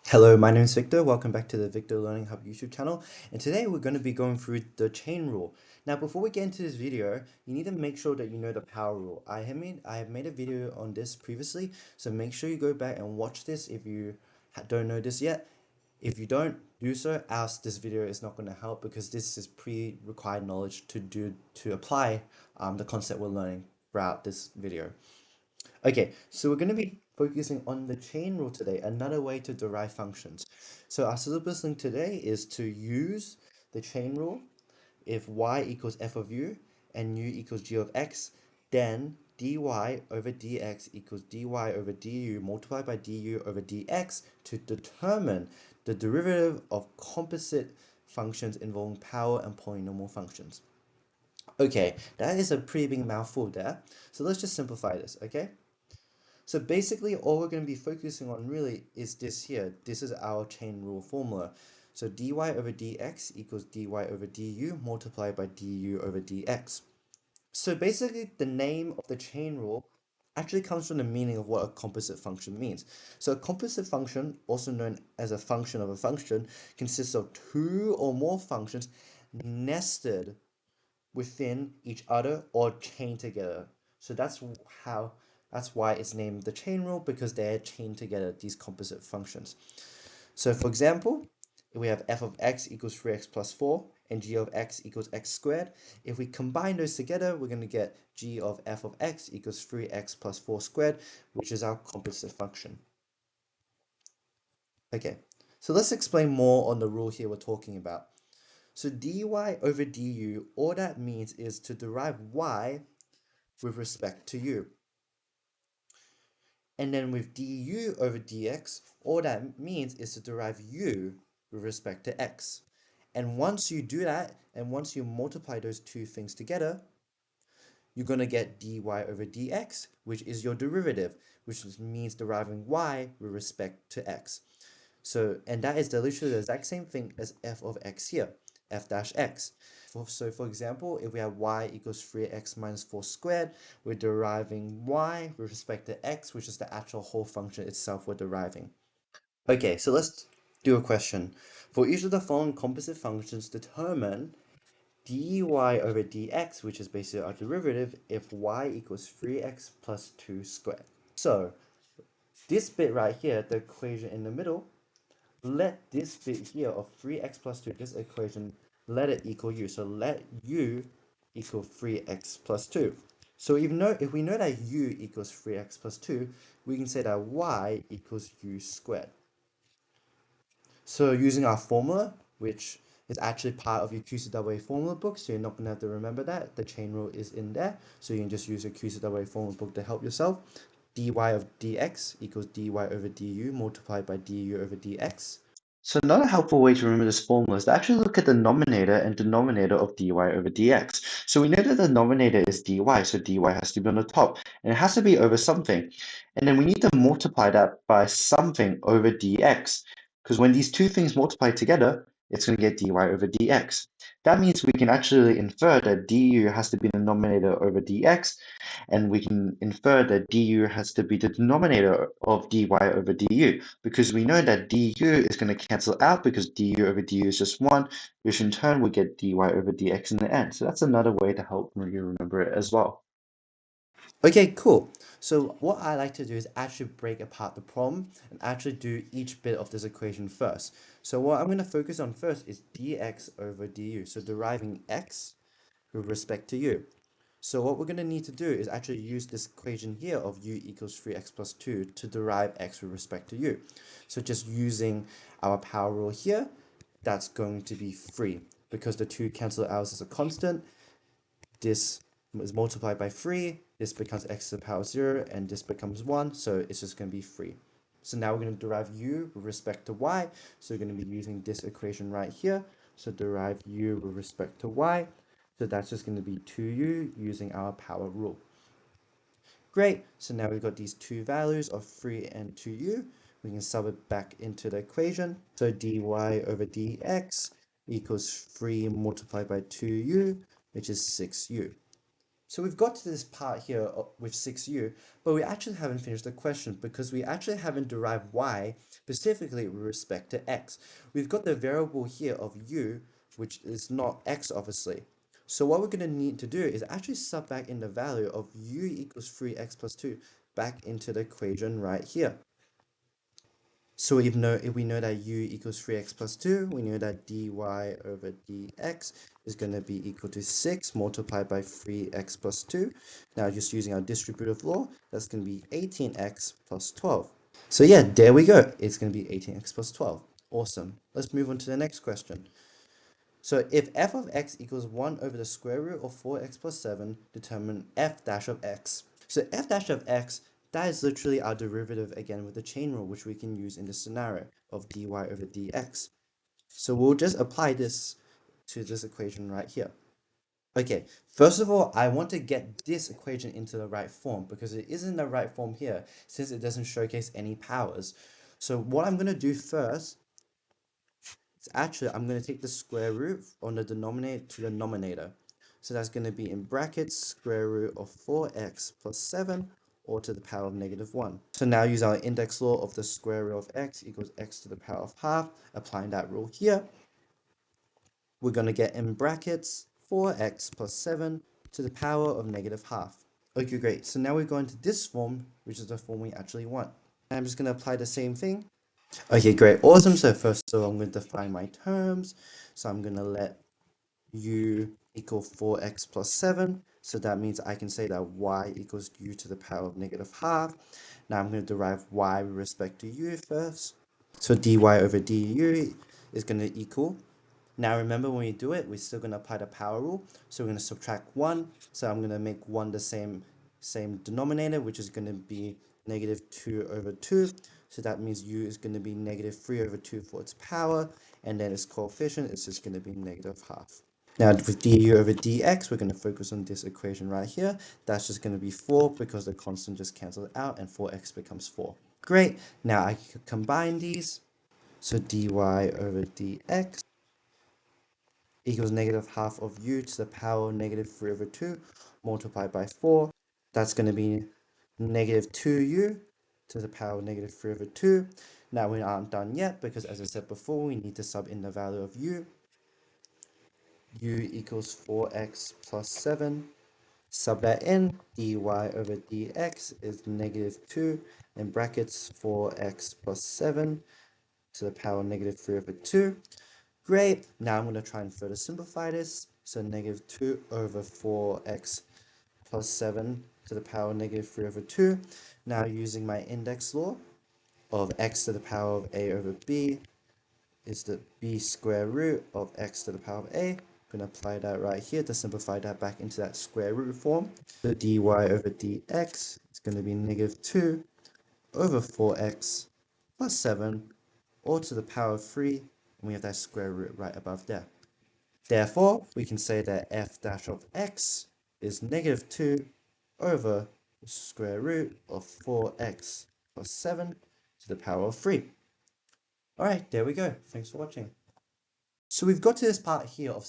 Hello, my name is Victor. Welcome back to the Victor Learning Hub YouTube channel. And today we're going to be going through the chain rule. Now, before we get into this video, you need to make sure that you know the power rule. I have made a video on this previously, so make sure you go back and watch this if you don't know this yet. If you don't do so, ask this video is not going to help because this is pre-required knowledge to apply the concept we're learning throughout this video. Okay, so we're going to be focusing on the chain rule today, another way to derive functions. So our syllabus link today is to use the chain rule. If y equals f of u and u equals g of x, then dy over dx equals dy over du multiplied by du over dx to determine the derivative of composite functions involving power and polynomial functions. Okay, that is a pretty big mouthful there. So let's just simplify this, okay? So basically all we're going to be focusing on really is this here. This is our chain rule formula. So dy over dx equals dy over du multiplied by du over dx. So basically the name of the chain rule actually comes from the meaning of what a composite function means. So a composite function, also known as a function of a function, consists of two or more functions nested within each other or chained together. So that's why it's named the chain rule, because they're chained together, these composite functions. So for example, we have f of x equals 3x plus 4 and g of x equals x squared. If we combine those together, we're going to get g of f of x equals 3x plus 4 squared, which is our composite function. Okay, so let's explain more on the rule here we're talking about. So dy over du, all that means is to derive y with respect to u. And then with du over dx, all that means is to derive u with respect to x. And once you do that, and once you multiply those two things together, you're going to get dy over dx, which is your derivative, which means deriving y with respect to x. So, and that is literally the exact same thing as f of x here, f dash x. So for example, if we have y equals 3x minus 4 squared, we're deriving y with respect to x, which is the actual whole function itself we're deriving. Okay, so let's do a question. For each of the following composite functions, determine dy over dx, which is basically our derivative, if y equals 3x plus 2 squared. So this bit right here, the equation in the middle, let this bit here of 3x plus 2, this equation, let it equal u. So let u equal 3x plus 2. So if we know that u equals 3x plus 2, we can say that y equals u squared. So using our formula, which is actually part of your QCAA formula book, so you're not going to have to remember that. The chain rule is in there, so you can just use your QCAA formula book to help yourself. dy of dx equals dy over du multiplied by du over dx. So another helpful way to remember this formula is to actually look at the numerator and denominator of dy over dx. So we know that the numerator is dy, so dy has to be on the top, and it has to be over something. And then we need to multiply that by something over dx, because when these two things multiply together, it's going to get dy over dx. That means we can actually infer that du has to be the numerator over dx, and we can infer that du has to be the denominator of dy over du, because we know that du is going to cancel out because du over du is just 1, which in turn we get dy over dx in the end. So that's another way to help you remember it as well. Okay, cool. So what I like to do is actually break apart the problem and actually do each bit of this equation first. So what I'm going to focus on first is dx over du, so deriving x with respect to u. So what we're going to need to do is actually use this equation here of u equals 3x plus 2 to derive x with respect to u. So just using our power rule here, that's going to be 3 because the 2 cancel out as a constant. This is multiplied by 3, this becomes x to the power 0, and this becomes 1, so it's just going to be 3. So now we're going to derive u with respect to y, so we're going to be using this equation right here. So derive u with respect to y, so that's just going to be 2u using our power rule. Great, so now we've got these two values of 3 and 2u. We can sub it back into the equation. So dy over dx equals 3 multiplied by 2u, which is 6u. So we've got to this part here with 6u, but we actually haven't finished the question because we actually haven't derived y specifically with respect to x. We've got the variable here of u, which is not x obviously. So what we're going to need to do is actually sub back in the value of u equals 3x plus 2 back into the equation right here. So if we know that u equals 3x plus 2, we know that dy over dx is going to be equal to 6 multiplied by 3x plus 2. Now just using our distributive law, that's going to be 18x plus 12. So yeah, there we go. It's going to be 18x plus 12. Awesome. Let's move on to the next question. So if f of x equals 1 over the square root of 4x plus 7, determine f dash of x. So f dash of x, that is literally our derivative again with the chain rule, which we can use in this scenario of dy over dx. So we'll just apply this to this equation right here. Okay, first of all, I want to get this equation into the right form because it isn't the right form here since it doesn't showcase any powers. So what I'm going to do first, actually, I'm going to take the square root on the denominator to the numerator. So that's going to be in brackets square root of 4x plus 7 or to the power of negative 1. So now use our index law of the square root of x equals x to the power of half. Applying that rule here, we're going to get in brackets 4x plus 7 to the power of negative half. Okay, great. So now we're going to this form, which is the form we actually want. And I'm just going to apply the same thing. Okay, great, awesome. So first of all, I'm going to define my terms. So I'm going to let u equal 4x plus 7. So that means I can say that y equals u to the power of negative half. Now I'm going to derive y with respect to u first. So dy over du is going to equal. Now remember when we do it, we're still going to apply the power rule. So we're going to subtract 1. So I'm going to make 1 the same denominator, which is going to be negative 2 over 2. So that means u is going to be negative 3 over 2 for its power. And then its coefficient is just going to be negative half. Now with du over dx, we're going to focus on this equation right here. That's just going to be 4 because the constant just cancels out and 4x becomes 4. Great. Now I can combine these. So dy over dx equals negative half of u to the power of negative 3 over 2 multiplied by 4. That's going to be negative 2u to the power of negative 3 over 2. Now we aren't done yet because as I said before, we need to sub in the value of u. U equals 4x plus 7. Sub that in, dy over dx is negative 2 in brackets 4x plus 7 to the power of negative 3 over 2. Great. Now I'm going to try and further simplify this. So negative 2 over 4x plus 7 to the power of negative 3 over 2. Now using my index law of x to the power of a over b is the b square root of x to the power of a. I'm going to apply that right here to simplify that back into that square root form. So dy over dx is going to be negative 2 over 4x plus 7 all to the power of 3, and we have that square root right above there. Therefore, we can say that f dash of x is negative 2 over the square root of 4x plus 7 to the power of 3. Alright, there we go. Thanks for watching. So we've got to this part here of